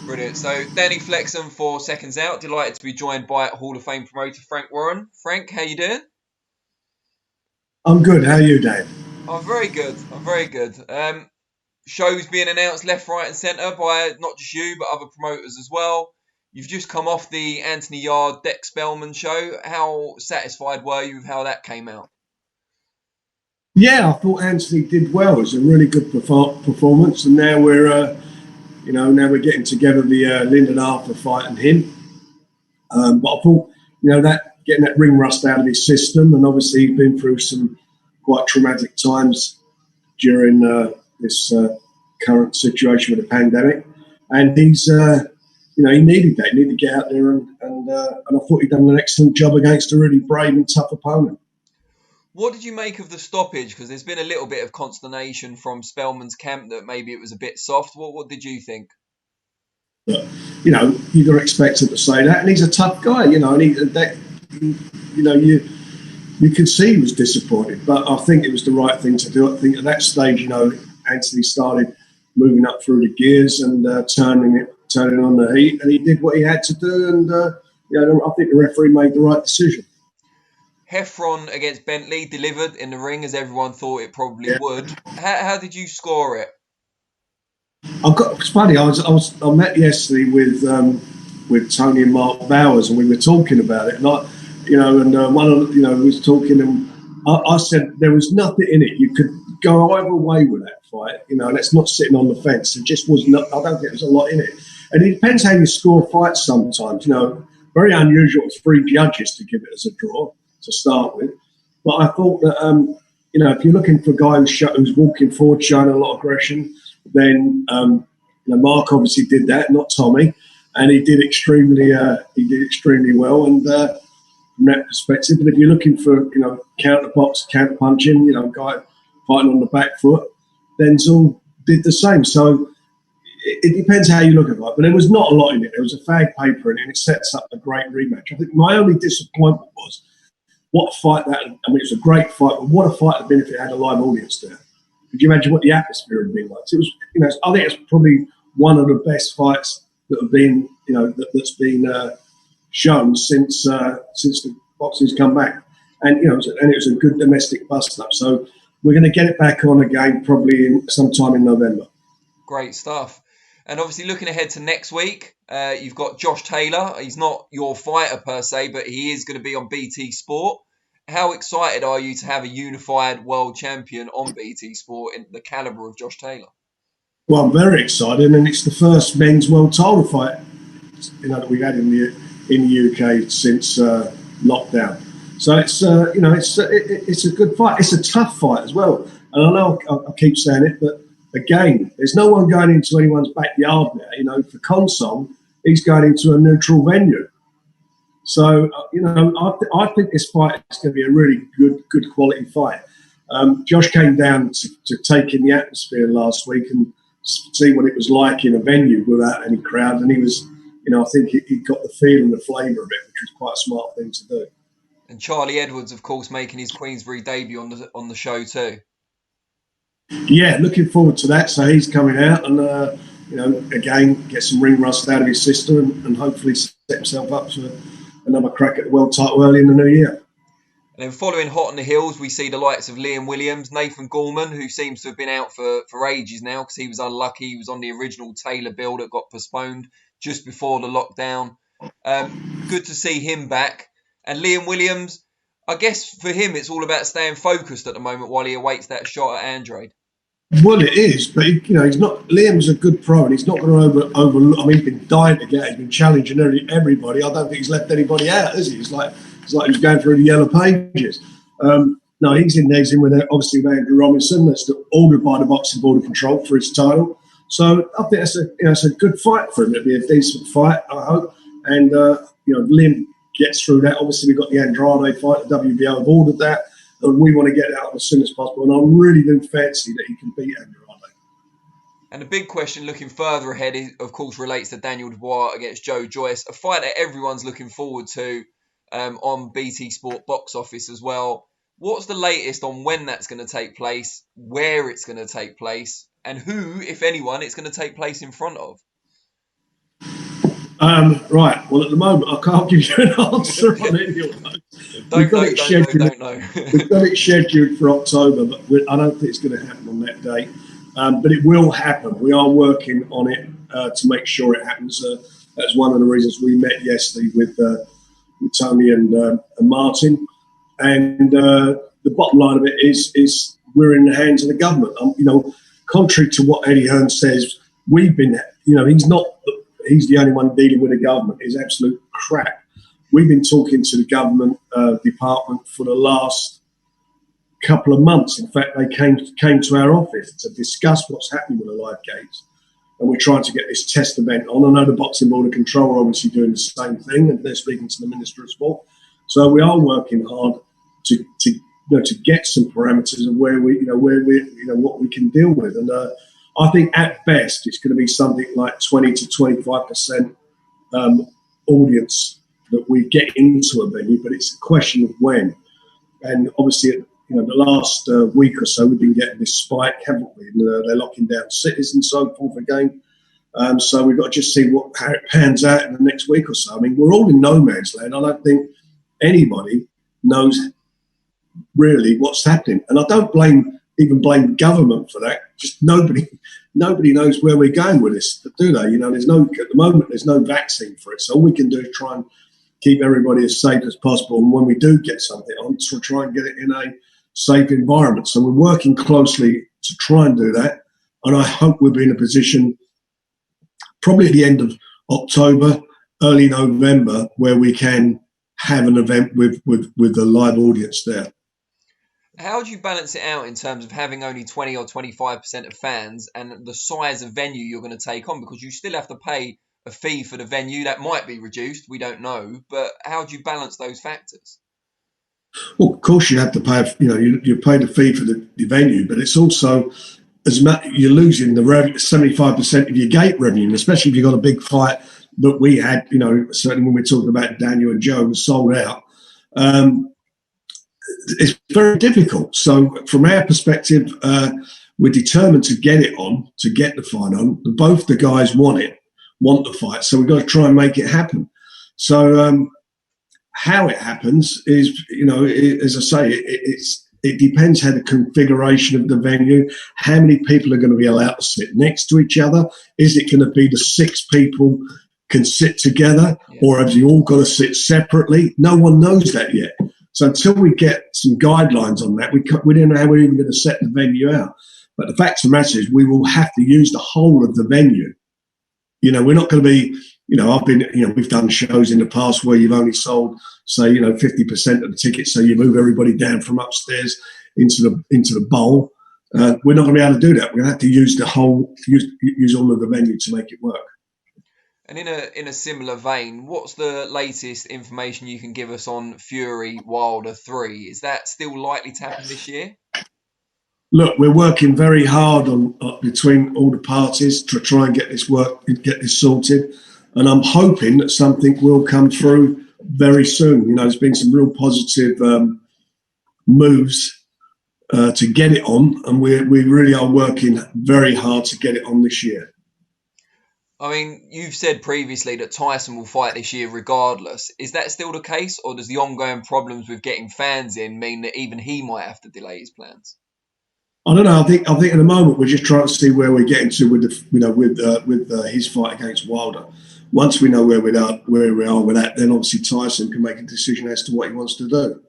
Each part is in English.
Brilliant. So, Danny Flexen for Seconds Out. Delighted to be joined by Hall of Fame promoter Frank Warren. Frank, how you doing? I'm good. How are you, Dave? I'm very good. I'm very good. Shows being announced left, right, and centre by not just you, but other promoters as well. You've just come off the Anthony Yard Dex Spellman show. How satisfied were you with how that came out? Yeah, I thought Anthony did well. It was a really good performance, and now we're getting together the Lyndon Arthur fight and him. But I thought, that getting that ring rust out of his system, and obviously he's been through some quite traumatic times during this current situation with the pandemic, and he needed that. He needed to get out there, and I thought he'd done an excellent job against a really brave and tough opponent. What did you make of the stoppage? Because there's been a little bit of consternation from Spellman's camp that maybe it was a bit soft. What did you think? But you got to expect him to say that, and he's a tough guy. And you could see he was disappointed, but I think it was the right thing to do. I think at that stage, Anthony started moving up through the gears and turning on the heat, and he did what he had to do. And I think the referee made the right decision. Heffron against Bentley delivered in the ring as everyone thought it probably Yeah. would. How did you score it? It's funny. I met yesterday with Tony and Mark Bowers, and we were talking about it. And one of was talking, and I said there was nothing in it. You could go either way with that fight, and it's not sitting on the fence. It just was not. I don't think there's a lot in it, and it depends how you score fights. Sometimes, very unusual for three judges to give it as a draw to start with. But I thought that if you're looking for a guy who's walking forward, showing a lot of aggression, then Mark obviously did that, not Tommy, and he did extremely well. And from that perspective, but if you're looking for counter box, counter punching, guy fighting on the back foot, Denzel did the same. So it depends how you look at it. But there was not a lot in it. There was a fag paper in it, and it sets up a great rematch. I think my only disappointment was what a fight that. I mean, it was a great fight, but what a fight it had been if it had a live audience there. Could you imagine what the atmosphere would have been like? It was, I think it's probably one of the best fights that have been, that's been shown since the boxing's come back, and it was a good domestic bust up. So we're going to get it back on again probably sometime in November. Great stuff. And obviously, looking ahead to next week, you've got Josh Taylor. He's not your fighter per se, but he is going to be on BT Sport. How excited are you to have a unified world champion on BT Sport in the caliber of Josh Taylor? Well, I'm very excited, and it's the first men's world title fight that we've had in the UK since lockdown. So it's a good fight. It's a tough fight as well, and I know I keep saying it, but again, there's no one going into anyone's backyard now. For Consol, he's going into a neutral venue. So I think this fight is going to be a really good quality fight. Josh came down to take in the atmosphere last week and see what it was like in a venue without any crowd, and he was, I think he got the feel and the flavour of it, which was quite a smart thing to do. And Charlie Edwards, of course, making his Queensbury debut on the show too. Yeah, looking forward to that. So he's coming out and again get some ring rust out of his system and hopefully set himself up for another crack at the world title early in the new year. And then following hot on the heels, we see the likes of Liam Williams, Nathan Gorman, who seems to have been out for ages now because he was unlucky. He was on the original Taylor bill that got postponed just before the lockdown. Good to see him back. And Liam Williams, I guess for him, it's all about staying focused at the moment while he awaits that shot at Andrade. Well, it is, but he's not. Liam's a good pro, and he's not going to overlook. I mean, he's been dying to get. He's been challenging everybody. I don't think he's left anybody out, is he? It's like he's going through the yellow pages. No, he's in there. He's in with obviously with Andrew Robinson. That's ordered by the Boxing Board of Control for his title. So I think it's a good fight for him. It'll be a decent fight, I hope. And Liam gets through that. Obviously, we've got the Andrade fight. The WBO have ordered that. And we want to get it out as soon as possible. And I really do fancy that he can beat Andrade. And the big question looking further ahead, of course, relates to Daniel Dubois against Joe Joyce, a fight that everyone's looking forward to on BT Sport box office as well. What's the latest on when that's going to take place, where it's going to take place, and who, if anyone, it's going to take place in front of? Right. Well, at the moment, I can't give you an answer on any of those. We've got it scheduled. Don't know. We've got it scheduled for October, but I don't think it's going to happen on that date. But it will happen. We are working on it to make sure it happens. That's one of the reasons we met yesterday with Tony and Martin. And the bottom line of it is we're in the hands of the government. Contrary to what Eddie Hearn says, we've been, he's the only one dealing with the government. It's absolute crap. We've been talking to the government department for the last couple of months. In fact, they came to our office to discuss what's happening with the live gates. And we're trying to get this test event on. I know the Boxing Board of Control are obviously doing the same thing, and they're speaking to the Minister of Sport. So we are working hard to get some parameters of where what we can deal with. And I think at best it's going to be something like 20 to 25% audience that we get into a venue, but it's a question of when. And obviously, the last week or so, we've been getting this spike, haven't we? And, they're locking down cities and so forth again. So we've got to just see how it pans out in the next week or so. I mean, we're all in no man's land. I don't think anybody knows really what's happening. And I don't even blame government for that. Just nobody knows where we're going with this, do they? At the moment, there's no vaccine for it. So all we can do is try and keep everybody as safe as possible. And when we do get something on, to try and get it in a safe environment. So we're working closely to try and do that. And I hope we'll be in a position probably at the end of October, early November, where we can have an event with a live audience there. How do you balance it out in terms of having only 20 or 25% of fans and the size of venue you're going to take on? Because you still have to pay a fee for the venue. That might be reduced, we don't know. But how do you balance those factors? Well, of course you have to pay, you pay the fee for the venue, but it's also, as much you're losing the 75% of your gate revenue, and especially if you've got a big fight that we had, certainly when we're talking about Daniel and Joe, was sold out. It's very difficult. So from our perspective, we're determined to get it on, to get the fight on. Both the guys want the fight. So we've got to try and make it happen. So how it happens is, as I say, it depends how the configuration of the venue, how many people are going to be allowed to sit next to each other. Is it going to be the 6 people can sit together, or have you all got to sit separately? No one knows that yet. So until we get some guidelines on that, we don't know how we're even going to set the venue out. But the fact of the matter is we will have to use the whole of the venue. We're not going to be, we've done shows in the past where you've only sold, say, 50% of the tickets. So you move everybody down from upstairs into the bowl. We're not going to be able to do that. We're going to have to use use all of the venue to make it work. And in a similar vein, what's the latest information you can give us on Fury Wilder 3? Is that still likely to happen this year? Look, we're working very hard on between all the parties to try and get this sorted, and I'm hoping that something will come through very soon. There's been some real positive moves to get it on, and we really are working very hard to get it on this year. I mean, you've said previously that Tyson will fight this year regardless. Is that still the case, or does the ongoing problems with getting fans in mean that even he might have to delay his plans? I don't know. I think at the moment we're just trying to see where we're getting to with his fight against Wilder. Once we know where we are with that, then obviously Tyson can make a decision as to what he wants to do.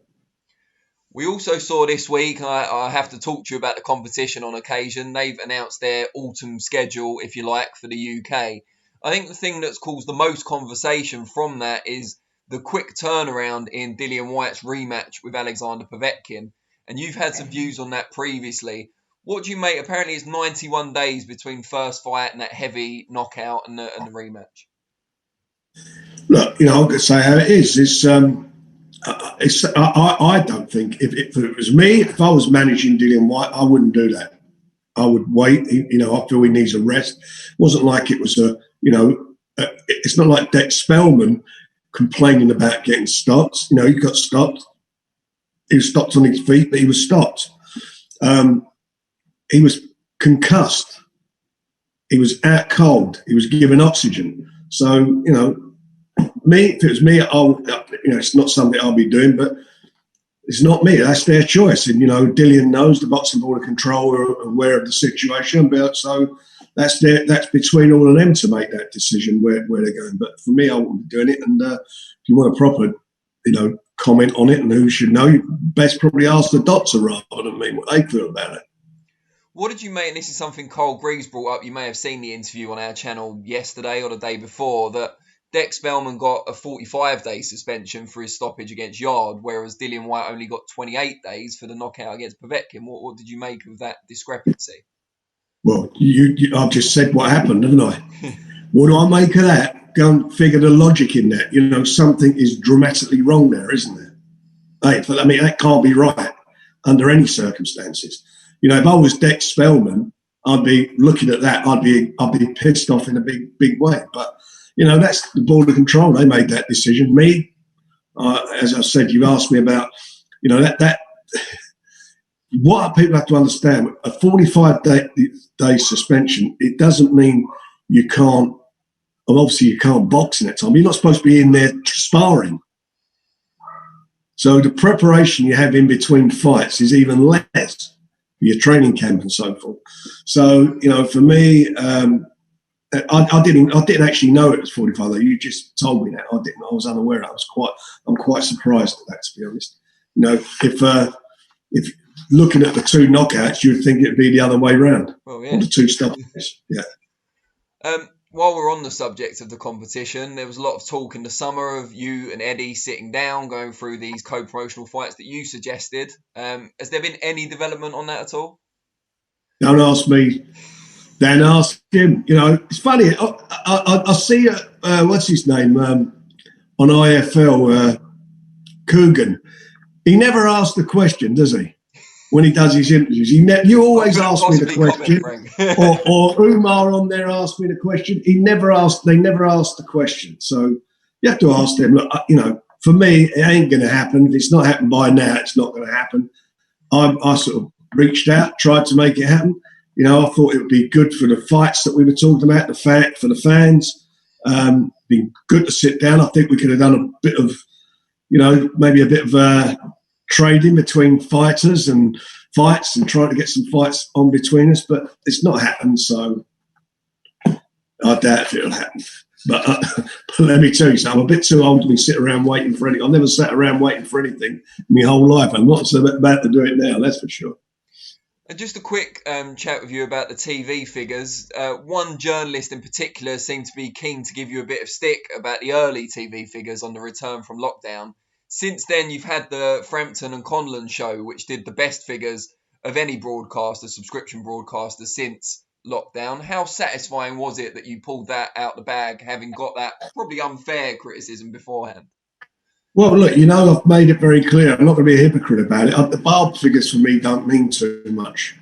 We also saw this week, I have to talk to you about the competition on occasion. They've announced their autumn schedule, if you like, for the UK. I think the thing that's caused the most conversation from that is the quick turnaround in Dillian Whyte's rematch with Alexander Povetkin. And you've had some views on that previously. What do you make? Apparently it's 91 days between first fight and that heavy knockout and the rematch. Look, I'm going to say how it is. I don't think if it was me, if I was managing Dillian Whyte, I wouldn't do that. I would wait. I feel he needs a rest. It wasn't like it was it's not like Dex Spellman complaining about getting stopped. He got stopped. He was stopped on his feet, but he was stopped. He was concussed. He was out cold. He was given oxygen. So, me, if it was me, it's not something I'll be doing, but it's not me. That's their choice. And, Dillian knows, the Boxing Board of Control are aware of the situation. But so that's between all of them to make that decision where they're going. But for me, I wouldn't be doing it. And if you want a proper, comment on it and who should know, you best probably ask the doctor rather than me what they feel about it. What did you make, and this is something Cole Griggs brought up, you may have seen the interview on our channel yesterday or the day before, that Dex Spellman got a 45-day suspension for his stoppage against Yard, whereas Dillian Whyte only got 28 days for the knockout against Povetkin. What did you make of that discrepancy? Well, I've just said what happened, haven't I? What do I make of that? Go and figure the logic in that. Something is dramatically wrong there, isn't there? That can't be right under any circumstances. If I was Dex Spellman, I'd be looking at that. I'd be pissed off in a big way. But that's the Board of Control. They made that decision. Me, as I said, you've asked me about, that. What people have to understand: a 45-day suspension. It doesn't mean you can't. Obviously, you can't box in that time. You're not supposed to be in there sparring. So the preparation you have in between fights is even less for your training camp and so forth. So for me, I didn't actually know it was 45 days. You just told me that. I didn't. I was unaware. I'm quite surprised at that, to be honest. If looking at the two knockouts, you'd think it'd be the other way round. Well, yeah. Or the two stoppages. Yeah. While we're on the subject of the competition, there was a lot of talk in the summer of you and Eddie sitting down, going through these co-promotional fights that you suggested. Has there been any development on that at all? Don't ask me. Dan, ask him. It's funny. I see, what's his name, on IFL, Coogan. He never asks the question, does he? When he does his interviews, you always ask me the question, or Umar on there asked me the question. They never asked the question. So you have to ask them. Look, for me, it ain't going to happen. If it's not happened by now, it's not going to happen. I sort of reached out, tried to make it happen. I thought it would be good for the fights that we were talking about, for the fans. Be good to sit down. I think we could have done a bit of, maybe a bit of trading between fighters and fights and trying to get some fights on between us, but it's not happened, so I doubt if it'll happen. But let me tell you something, I'm a bit too old to be sitting around waiting for anything. I've never sat around waiting for anything my whole life. I'm not so bad to do it now, that's for sure. And just a quick chat with you about the TV figures. One journalist in particular seemed to be keen to give you a bit of stick about the early TV figures on the return from lockdown. Since then, you've had the Frampton and Conlon show, which did the best figures of any broadcaster, subscription broadcaster, since lockdown. How satisfying was it that you pulled that out the bag, having got that probably unfair criticism beforehand? Well, look, I've made it very clear. I'm not going to be a hypocrite about it. The Barb figures for me don't mean too much.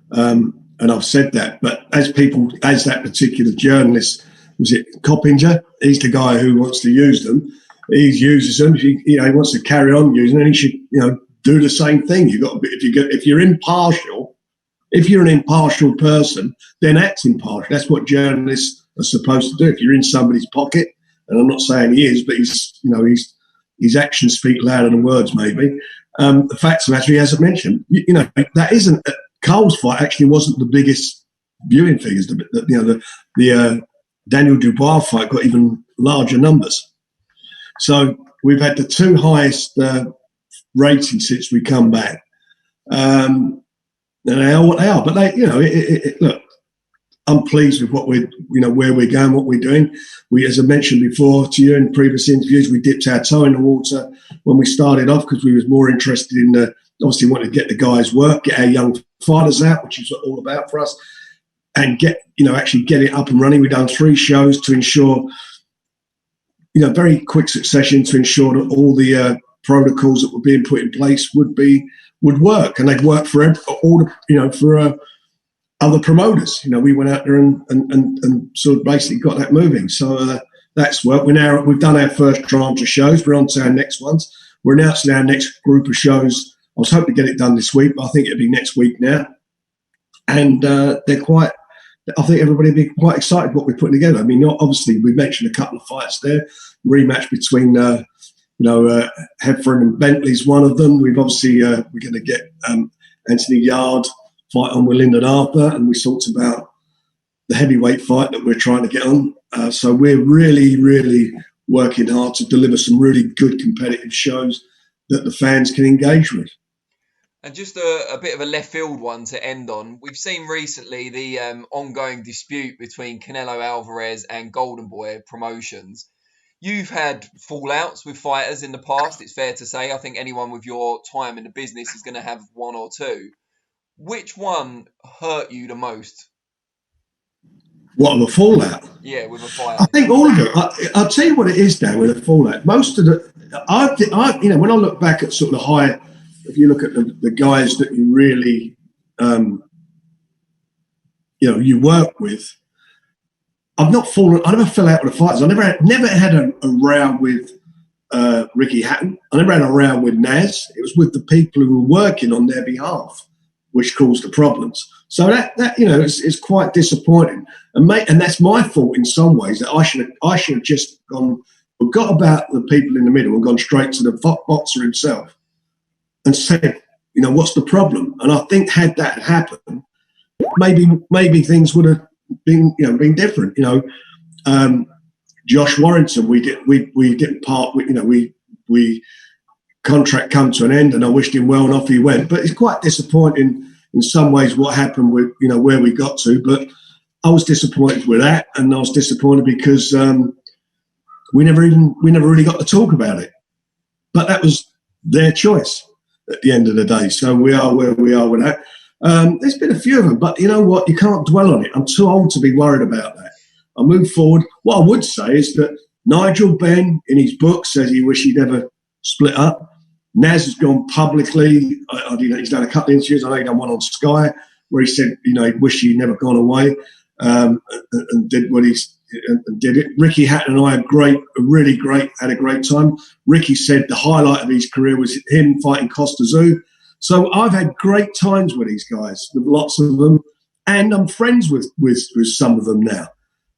And I've said that. But as that particular journalist, was it Coppinger? He's the guy who wants to use them. He uses them. He wants to carry on using them. He should, do the same thing. If you're impartial, if you're an impartial person, then act impartial. That's what journalists are supposed to do. If you're in somebody's pocket, and I'm not saying he is, but his actions speak louder than words, maybe. The fact of the matter, he hasn't mentioned. That isn't Cole's fight. Actually, wasn't the biggest viewing figures. The Daniel Dubois fight got even larger numbers. So we've had the two highest ratings since we come back. And they are what they are. But look, I'm pleased with what where we're going, what we're doing. We, as I mentioned before to you in previous interviews, we dipped our toe in the water when we started off because we was more interested in obviously wanting to get the guys' work, get our young fighters out, which is all about for us, and actually get it up and running. We've done 3 shows to ensure, very quick succession to ensure that all the protocols that were being put in place would work, and they'd work for all for other promoters. We went out there and sort of basically got that moving. So that's worked. We've done our first tranche of shows. We're on to our next ones. We're announcing our next group of shows. I was hoping to get it done this week, but I think it'll be next week now. And I think everybody will be quite excited what we're putting together. I mean, obviously, we mentioned a couple of fights there. rematch between Heffron and Bentley's one of them. We've obviously we're going to get Anthony Yard fight on with Lyndon Arthur, and we talked about the heavyweight fight that we're trying to get on. So we're really, really working hard to deliver some really good competitive shows that the fans can engage with. And just a bit of a left field one to end on. We've seen recently the ongoing dispute between Canelo Alvarez and Golden Boy Promotions. You've had fallouts with fighters in the past, it's fair to say. I think anyone with your time in the business is going to have one or two. Which one hurt you the most? What, of a fallout? Yeah, with a fight. I think all of it. I'll tell you what it is, Dan, with a fallout. Most of when I look back at sort of the high, if you look at the guys that you really, you work with, I've not fallen. I never fell out with the fighters. I never had a row with Ricky Hatton. I never had a row with Naz. It was with the people who were working on their behalf, which caused the problems. So that it's quite disappointing, and that's my fault in some ways. That I should have just forgot about the people in the middle and gone straight to the boxer himself and said, what's the problem? And I think had that happened, maybe things would have been different. Josh Warrington, we didn't part with, we contract come to an end, and I wished him well and off he went. But it's quite disappointing in some ways what happened with where we got to. But I was disappointed with that, and I was disappointed because we never really got to talk about it. But that was their choice at the end of the day. So we are where we are with that. There's been a few of them, but you know what? You can't dwell on it. I'm too old to be worried about that. I move forward. What I would say is that Nigel Benn, in his book, says he wished he'd never split up. Naz has gone publicly. He's done a couple of interviews. I know he done one on Sky where he said, he wished he'd never gone away and did what and did it. Ricky Hatton and I had a great time. Ricky said the highlight of his career was him fighting Costa Zoo. So I've had great times with these guys, with lots of them, and I'm friends with some of them now.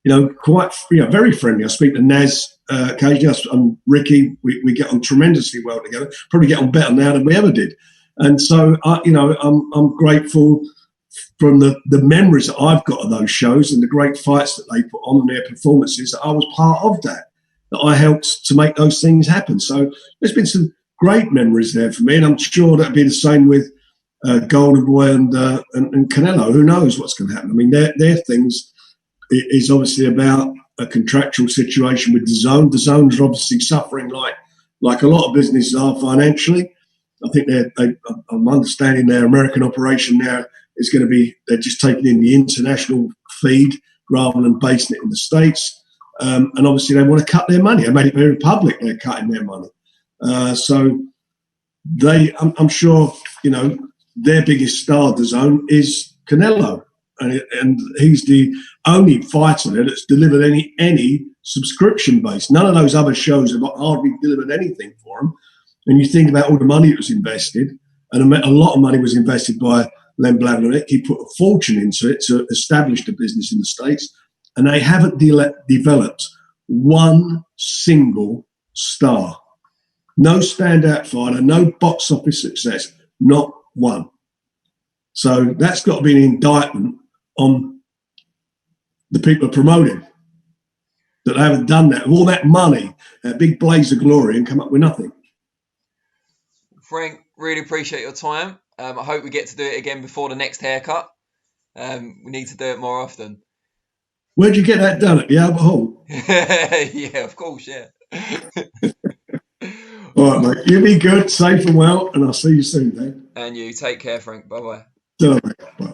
Very friendly. I speak to Naz occasionally, and Ricky. We get on tremendously well together. Probably get on better now than we ever did. And so I'm grateful from the memories that I've got of those shows and the great fights that they put on and their performances. That I was part of that I helped to make those things happen. So there's been some great memories there for me, and I'm sure that'll be the same with Golden Boy and Canelo. Who knows what's going to happen? I mean, their things is obviously about a contractual situation with DAZN. DAZN is obviously suffering like a lot of businesses are financially. I think I'm understanding their American operation now is going to be, they're just taking in the international feed rather than basing it in the States. And obviously they want to cut their money. They made it very public they're cutting their money. So I'm sure, their biggest star, DAZN, is Canelo. And he's the only fighter there that's delivered any subscription base. None of those other shows have hardly delivered anything for him. And you think about all the money that was invested, and a lot of money was invested by Len Blavanik. He put a fortune into it to establish the business in the States, and they haven't developed one single star. No standout fighter, no box office success, not one. So that's got to be an indictment on the people promoting, that they haven't done that. All that money, that big blaze of glory, and come up with nothing. Frank, really appreciate your time. I hope we get to do it again before the next haircut. We need to do it more often. Where'd you get that done? At the Albert Hall? Yeah, of course, yeah. All right, mate. You be good, safe and well, and I'll see you soon, Dan. And you. Take care, Frank. Bye-bye. Bye.